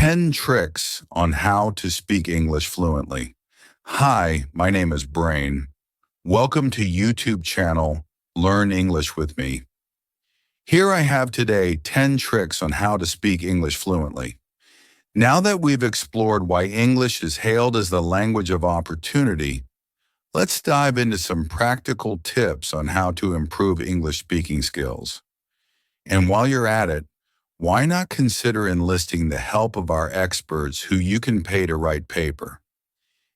10 tricks on how to speak English fluently. Hi, my name is Brain. Welcome to YouTube channel Learn English with me. Here I have today 10 tricks on how to speak English fluently. Now that we've explored why English is hailed as the language of opportunity, let's dive into some practical tips on how to improve English speaking skills. And while you're at it, why not consider enlisting the help of our experts who you can pay to write paper?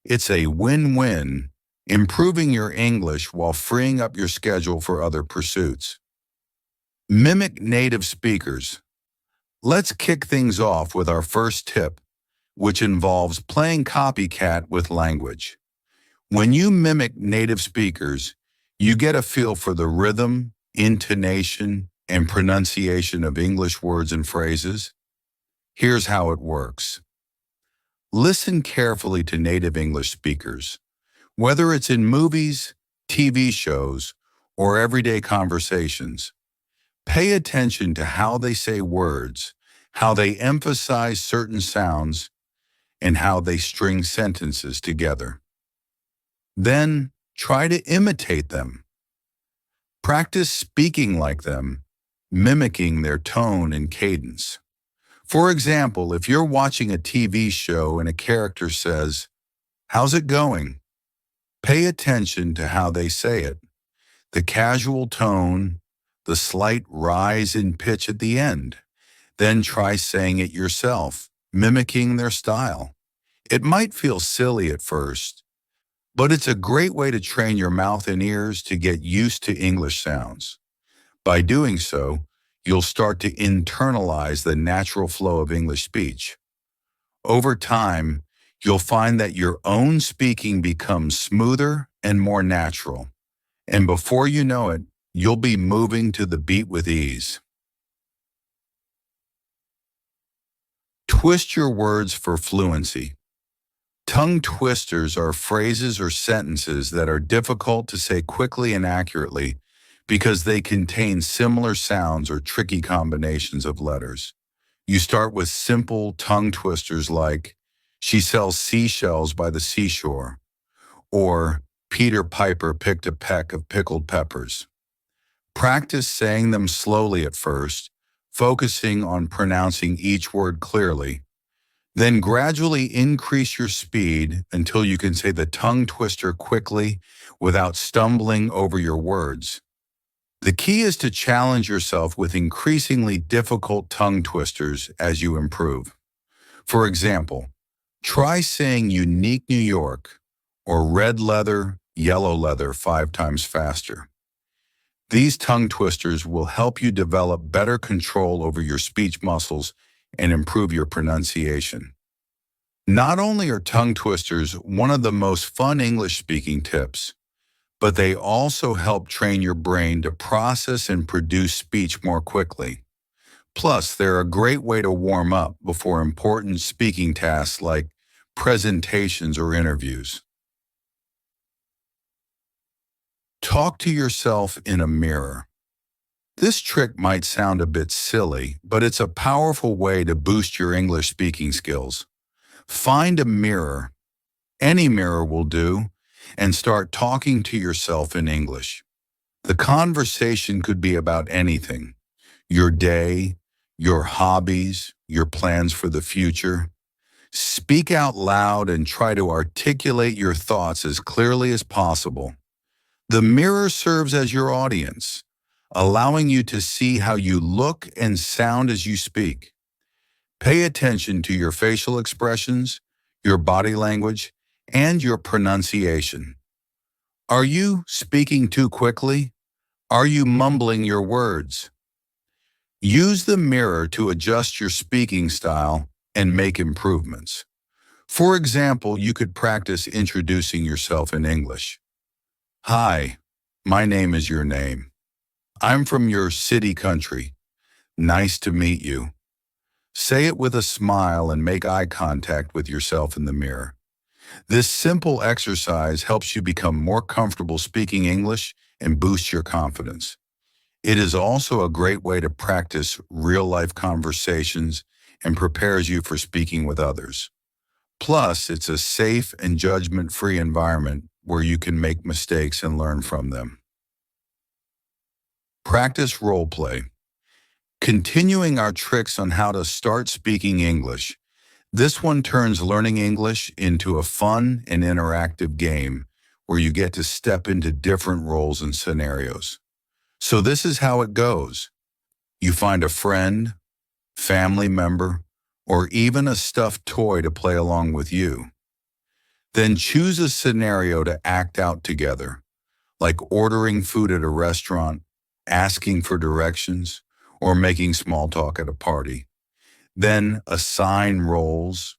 It's a win-win, improving your English while freeing up your schedule for other pursuits. Mimic native speakers. Let's kick things off with our first tip, which involves playing copycat with language. When you mimic native speakers, you get a feel for the rhythm, intonation, and pronunciation of English words and phrases. Here's how it works. Listen carefully to native English speakers. Whether it's in movies, TV shows, or everyday conversations, pay attention to how they say words, how they emphasize certain sounds, and how they string sentences together. Then try to imitate them. Practice speaking like them, mimicking their tone and cadence. For example, if you're watching a TV show and a character says, "How's it going?" Pay attention to how they say it, the casual tone, the slight rise in pitch at the end. Then try saying it yourself, mimicking their style. It might feel silly at first, but it's a great way to train your mouth and ears to get used to English sounds. By doing so, you'll start to internalize the natural flow of English speech. Over time, you'll find that your own speaking becomes smoother and more natural. And before you know it, you'll be moving to the beat with ease. Twist your words for fluency. Tongue twisters are phrases or sentences that are difficult to say quickly and accurately because they contain similar sounds or tricky combinations of letters. You start with simple tongue twisters like, "She sells seashells by the seashore," or "Peter Piper picked a peck of pickled peppers." Practice saying them slowly at first, focusing on pronouncing each word clearly. Then gradually increase your speed until you can say the tongue twister quickly without stumbling over your words. The key is to challenge yourself with increasingly difficult tongue twisters as you improve. For example, try saying unique New York or red leather, yellow leather 5 times faster. These tongue twisters will help you develop better control over your speech muscles and improve your pronunciation. Not only are tongue twisters one of the most fun English speaking tips, but they also help train your brain to process and produce speech more quickly. Plus, they're a great way to warm up before important speaking tasks like presentations or interviews. Talk to yourself in a mirror. This trick might sound a bit silly, but it's a powerful way to boost your English speaking skills. Find a mirror, any mirror will do, and start talking to yourself in English. The conversation could be about anything: your day, your hobbies, your plans for the future. Speak out loud and try to articulate your thoughts as clearly as possible. The mirror serves as your audience, allowing you to see how you look and sound as you speak. Pay attention to your facial expressions, your body language, and your pronunciation. Are you speaking too quickly? Are you mumbling your words? Use the mirror to adjust your speaking style and make improvements. For example, you could practice introducing yourself in English. "Hi, my name is your name. I'm from your city country. Nice to meet you." Say it with a smile and make eye contact with yourself in the mirror. This simple exercise helps you become more comfortable speaking English and boost your confidence. It is also a great way to practice real-life conversations and prepares you for speaking with others. Plus, it's a safe and judgment-free environment where you can make mistakes and learn from them. Practice role play. Continuing our tricks on how to start speaking English, this one turns learning English into a fun and interactive game where you get to step into different roles and scenarios. So this is how it goes. You find a friend, family member, or even a stuffed toy to play along with you. Then choose a scenario to act out together, like ordering food at a restaurant, asking for directions, or making small talk at a party. Then assign roles.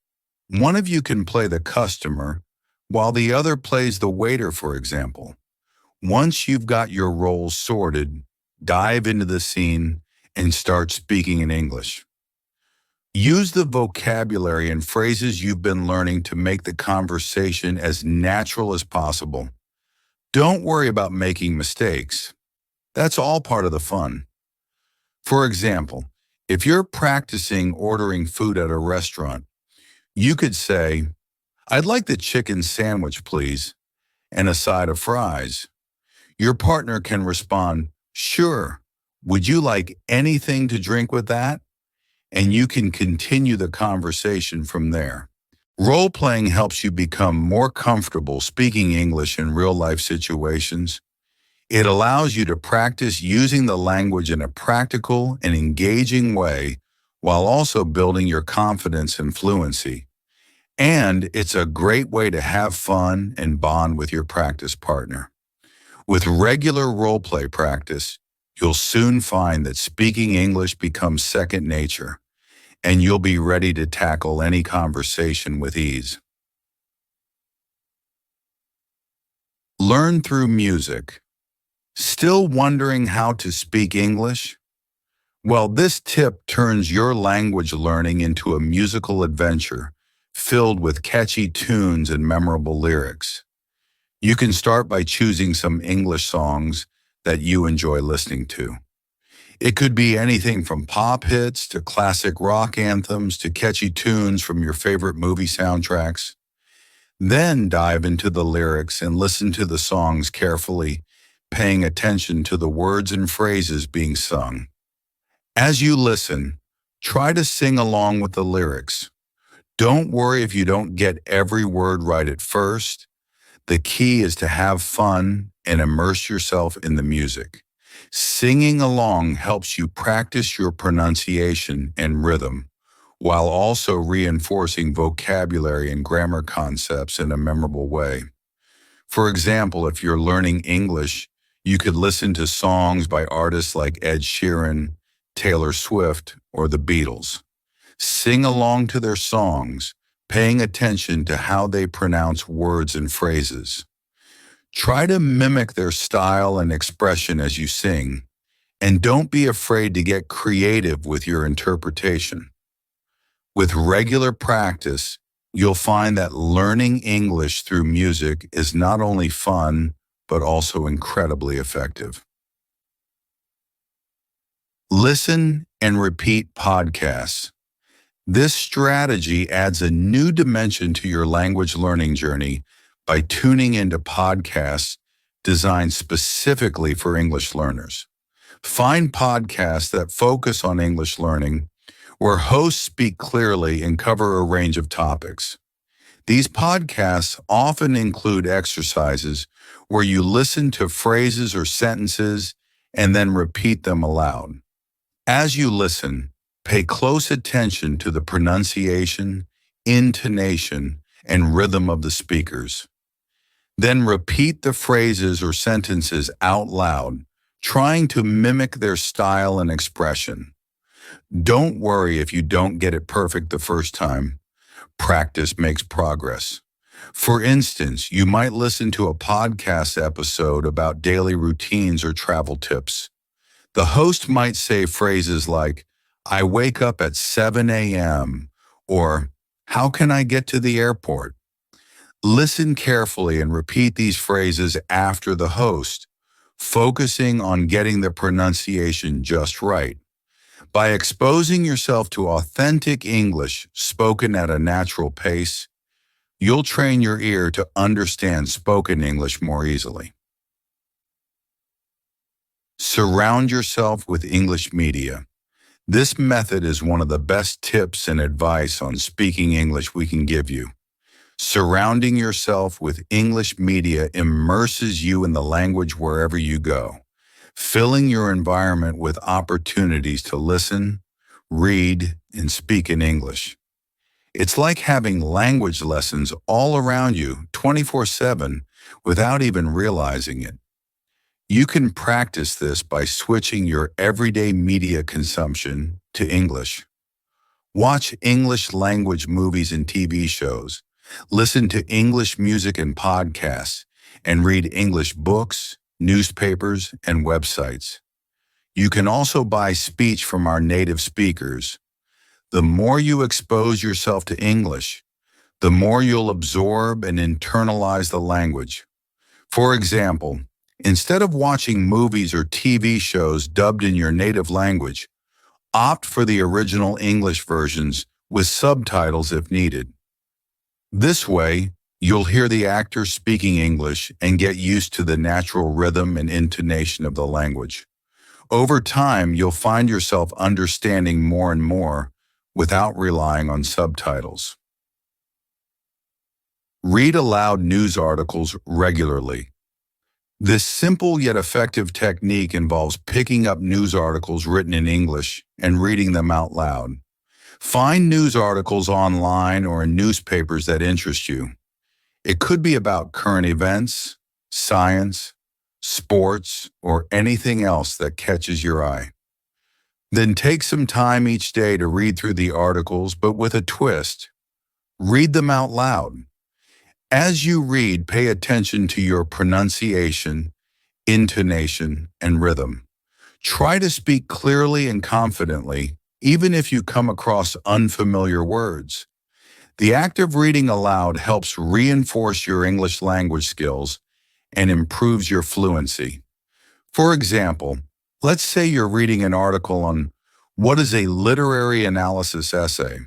One of you can play the customer, while the other plays the waiter, for example. Once you've got your roles sorted, dive into the scene and start speaking in English. Use the vocabulary and phrases you've been learning to make the conversation as natural as possible. Don't worry about making mistakes. That's all part of the fun. For example, if you're practicing ordering food at a restaurant, you could say, "I'd like the chicken sandwich, please, and a side of fries." Your partner can respond, "Sure. Would you like anything to drink with that?" And you can continue the conversation from there. Role-playing helps you become more comfortable speaking English in real-life situations. It allows you to practice using the language in a practical and engaging way while also building your confidence and fluency. And it's a great way to have fun and bond with your practice partner. With regular role-play practice, you'll soon find that speaking English becomes second nature, and you'll be ready to tackle any conversation with ease. Learn through music. Still wondering how to speak English? Well, this tip turns your language learning into a musical adventure filled with catchy tunes and memorable lyrics. You can start by choosing some English songs that you enjoy listening to. It could be anything from pop hits to classic rock anthems to catchy tunes from your favorite movie soundtracks. Then dive into the lyrics and listen to the songs carefully, paying attention to the words and phrases being sung. As you listen, try to sing along with the lyrics. Don't worry if you don't get every word right at first. The key is to have fun and immerse yourself in the music. Singing along helps you practice your pronunciation and rhythm, while also reinforcing vocabulary and grammar concepts in a memorable way. For example, if you're learning English, you could listen to songs by artists like Ed Sheeran, Taylor Swift, or the Beatles. Sing along to their songs, paying attention to how they pronounce words and phrases. Try to mimic their style and expression as you sing, and don't be afraid to get creative with your interpretation. With regular practice, you'll find that learning English through music is not only fun, but also incredibly effective. Listen and repeat podcasts. This strategy adds a new dimension to your language learning journey by tuning into podcasts designed specifically for English learners. Find podcasts that focus on English learning, where hosts speak clearly and cover a range of topics. These podcasts often include exercises where you listen to phrases or sentences and then repeat them aloud. As you listen, pay close attention to the pronunciation, intonation, and rhythm of the speakers. Then repeat the phrases or sentences out loud, trying to mimic their style and expression. Don't worry if you don't get it perfect the first time. Practice makes progress. For instance, you might listen to a podcast episode about daily routines or travel tips. The host might say phrases like, "I wake up at 7 a.m." or "How can I get to the airport?" Listen carefully and repeat these phrases after the host, focusing on getting the pronunciation just right. By exposing yourself to authentic English spoken at a natural pace, you'll train your ear to understand spoken English more easily. Surround yourself with English media. This method is one of the best tips and advice on speaking English we can give you. Surrounding yourself with English media immerses you in the language wherever you go, filling your environment with opportunities to listen, read, and speak in English. It's like having language lessons all around you 24/7 without even realizing it. You can practice this by switching your everyday media consumption to English. Watch English language movies and TV shows, listen to English music and podcasts, and read English books, newspapers, and websites. You can also buy speech from our native speakers. The more you expose yourself to English, the more you'll absorb and internalize the language. For example, instead of watching movies or TV shows dubbed in your native language, opt for the original English versions with subtitles if needed. This way, you'll hear the actors speaking English and get used to the natural rhythm and intonation of the language. Over time, you'll find yourself understanding more and more without relying on subtitles. Read aloud news articles regularly. This simple yet effective technique involves picking up news articles written in English and reading them out loud. Find news articles online or in newspapers that interest you. It could be about current events, science, sports, or anything else that catches your eye. Then take some time each day to read through the articles, but with a twist. Read them out loud. As you read, pay attention to your pronunciation, intonation, and rhythm. Try to speak clearly and confidently, even if you come across unfamiliar words. The act of reading aloud helps reinforce your English language skills and improves your fluency. For example, let's say you're reading an article on what is a literary analysis essay.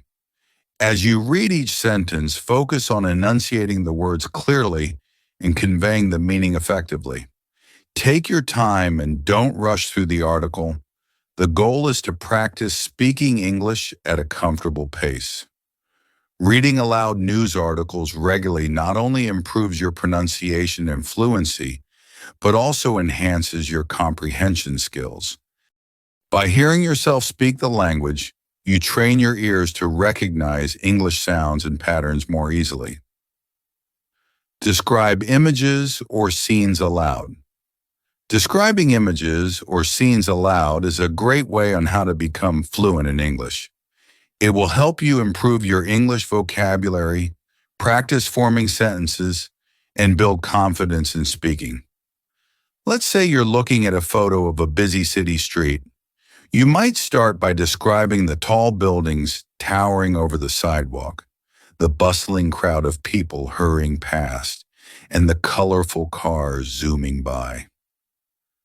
As you read each sentence, focus on enunciating the words clearly and conveying the meaning effectively. Take your time and don't rush through the article. The goal is to practice speaking English at a comfortable pace. Reading aloud news articles regularly not only improves your pronunciation and fluency, but also enhances your comprehension skills. By hearing yourself speak the language, you train your ears to recognize English sounds and patterns more easily. Describe images or scenes aloud. Describing images or scenes aloud is a great way on how to become fluent in English. It will help you improve your English vocabulary, practice forming sentences, and build confidence in speaking. Let's say you're looking at a photo of a busy city street. You might start by describing the tall buildings towering over the sidewalk, the bustling crowd of people hurrying past, and the colorful cars zooming by.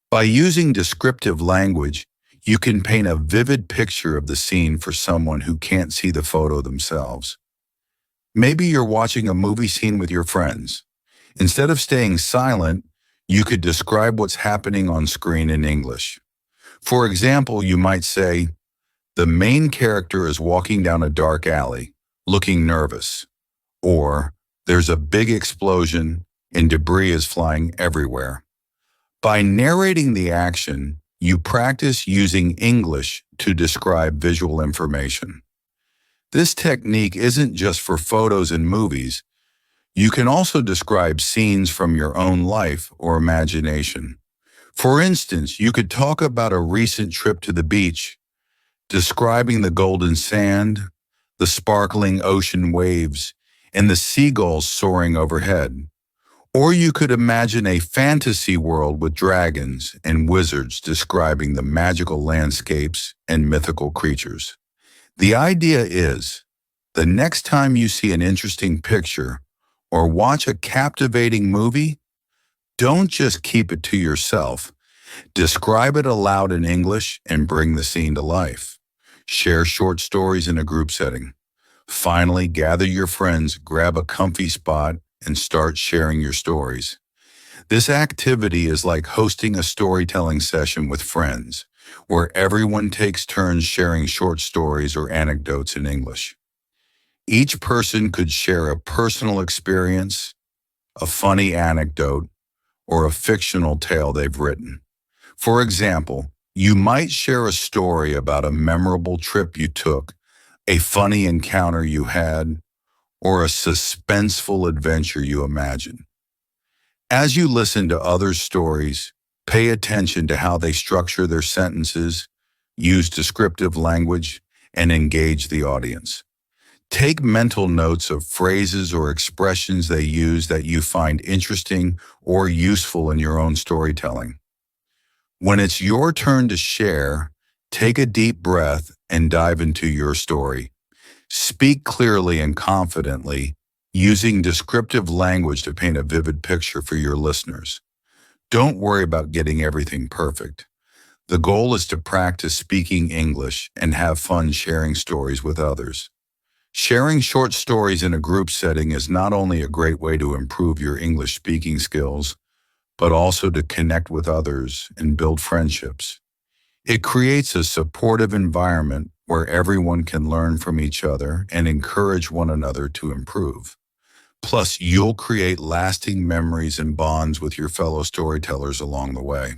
By using descriptive language, you can paint a vivid picture of the scene for someone who can't see the photo themselves. Maybe you're watching a movie scene with your friends. Instead of staying silent, you could describe what's happening on screen in English. For example, you might say, "The main character is walking down a dark alley, looking nervous," or "There's a big explosion and debris is flying everywhere." By narrating the action, you practice using English to describe visual information. This technique isn't just for photos and movies. You can also describe scenes from your own life or imagination. For instance, you could talk about a recent trip to the beach, describing the golden sand, the sparkling ocean waves, and the seagulls soaring overhead. Or you could imagine a fantasy world with dragons and wizards describing the magical landscapes and mythical creatures. The idea is, the next time you see an interesting picture or watch a captivating movie, don't just keep it to yourself. Describe it aloud in English and bring the scene to life. Share short stories in a group setting. Finally, gather your friends, grab a comfy spot, and start sharing your stories. This activity is like hosting a storytelling session with friends, where everyone takes turns sharing short stories or anecdotes in English. Each person could share a personal experience, a funny anecdote, or a fictional tale they've written. For example, you might share a story about a memorable trip you took, a funny encounter you had, or a suspenseful adventure you imagined. As you listen to others' stories, pay attention to how they structure their sentences, use descriptive language, and engage the audience. Take mental notes of phrases or expressions they use that you find interesting or useful in your own storytelling. When it's your turn to share, take a deep breath and dive into your story. Speak clearly and confidently, using descriptive language to paint a vivid picture for your listeners. Don't worry about getting everything perfect. The goal is to practice speaking English and have fun sharing stories with others. Sharing short stories in a group setting is not only a great way to improve your English speaking skills, but also to connect with others and build friendships. It creates a supportive environment where everyone can learn from each other and encourage one another to improve. Plus, you'll create lasting memories and bonds with your fellow storytellers along the way.